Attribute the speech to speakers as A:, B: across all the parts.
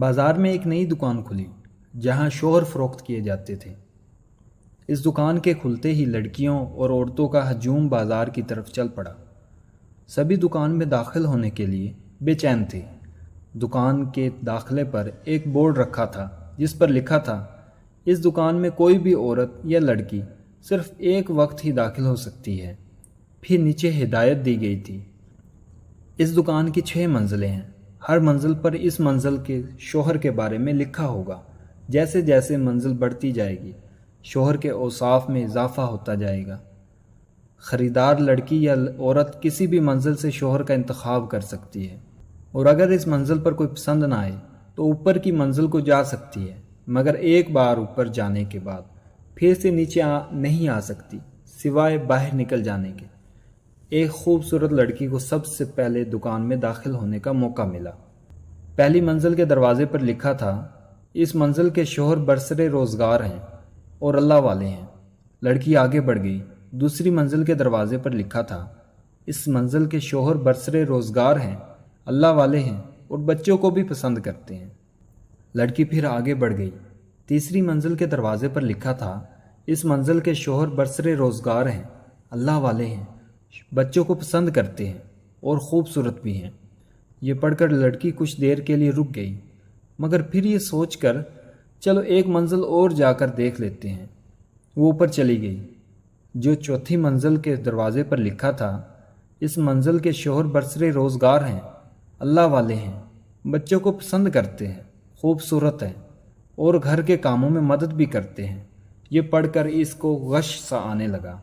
A: بازار میں ایک نئی دکان کھلی جہاں شوہر فروخت کیے جاتے تھے۔ اس دکان کے کھلتے ہی لڑکیوں اور عورتوں کا ہجوم بازار کی طرف چل پڑا۔ سبھی دکان میں داخل ہونے کے لیے بے چین تھے۔ دکان کے داخلے پر ایک بورڈ رکھا تھا جس پر لکھا تھا، اس دکان میں کوئی بھی عورت یا لڑکی صرف ایک وقت ہی داخل ہو سکتی ہے۔ پھر نیچے ہدایت دی گئی تھی، اس دکان کی 6 منزلیں ہیں، ہر منزل پر اس منزل کے شوہر کے بارے میں لکھا ہوگا۔ جیسے جیسے منزل بڑھتی جائے گی شوہر کے اوصاف میں اضافہ ہوتا جائے گا۔ خریدار لڑکی یا عورت کسی بھی منزل سے شوہر کا انتخاب کر سکتی ہے، اور اگر اس منزل پر کوئی پسند نہ آئے تو اوپر کی منزل کو جا سکتی ہے، مگر ایک بار اوپر جانے کے بعد پھر سے نیچے نہیں آ سکتی سوائے باہر نکل جانے کے۔ ایک خوبصورت لڑکی کو سب سے پہلے دکان میں داخل ہونے کا موقع ملا۔ پہلی منزل کے دروازے پر لکھا تھا، اس منزل کے شوہر برسر روزگار ہیں اور اللہ والے ہیں۔ لڑکی آگے بڑھ گئی۔ دوسری منزل کے دروازے پر لکھا تھا، اس منزل کے شوہر برسر روزگار ہیں، اللہ والے ہیں اور بچوں کو بھی پسند کرتے ہیں۔ لڑکی پھر آگے بڑھ گئی۔ تیسری منزل کے دروازے پر لکھا تھا، اس منزل کے شوہر برسر روزگار ہیں، اللہ والے ہیں، بچوں کو پسند کرتے ہیں اور خوبصورت بھی ہیں۔ یہ پڑھ کر لڑکی کچھ دیر کے لیے رک گئی، مگر پھر یہ سوچ کر چلو ایک منزل اور جا کر دیکھ لیتے ہیں، وہ اوپر چلی گئی۔ جو چوتھی منزل کے دروازے پر لکھا تھا، اس منزل کے شوہر برسر روزگار ہیں، اللہ والے ہیں، بچوں کو پسند کرتے ہیں، خوبصورت ہیں اور گھر کے کاموں میں مدد بھی کرتے ہیں، یہ پڑھ کر اس کو غش سا آنے لگا۔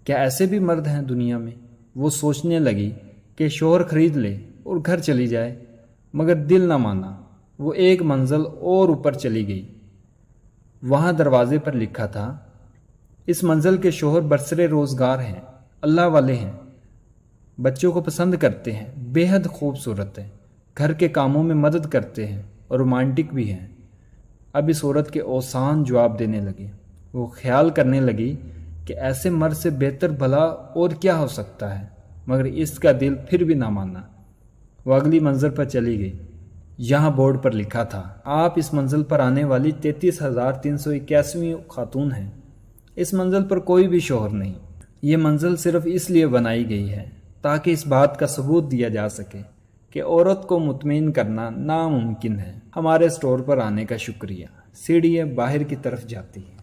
A: کیا ایسے بھی مرد ہیں دنیا میں؟ وہ سوچنے لگی کہ شوہر خرید لے اور گھر چلی جائے، مگر دل نہ مانا، وہ ایک منزل اور اوپر چلی گئی۔ وہاں دروازے پر لکھا تھا، اس منزل کے شوہر برسر روزگار ہیں، اللہ والے ہیں، بچوں کو پسند کرتے ہیں، بے حد خوبصورت ہیں، گھر کے کاموں میں مدد کرتے ہیں اور رومانٹک بھی ہیں۔ اب اس عورت کے اوسان جواب دینے لگے۔ وہ خیال کرنے لگی کہ ایسے مرد سے بہتر بھلا اور کیا ہو سکتا ہے، مگر اس کا دل پھر بھی نہ مانا۔ وہ اگلی منزل پر چلی گئی۔ یہاں بورڈ پر لکھا تھا، آپ اس منزل پر آنے والی 33,381ویں خاتون ہیں۔ اس منزل پر کوئی بھی شوہر نہیں۔ یہ منزل صرف اس لیے بنائی گئی ہے تاکہ اس بات کا ثبوت دیا جا سکے کہ عورت کو مطمئن کرنا ناممکن ہے۔ ہمارے اسٹور پر آنے کا شکریہ۔ سیڑھیاں باہر کی طرف جاتی ہیں۔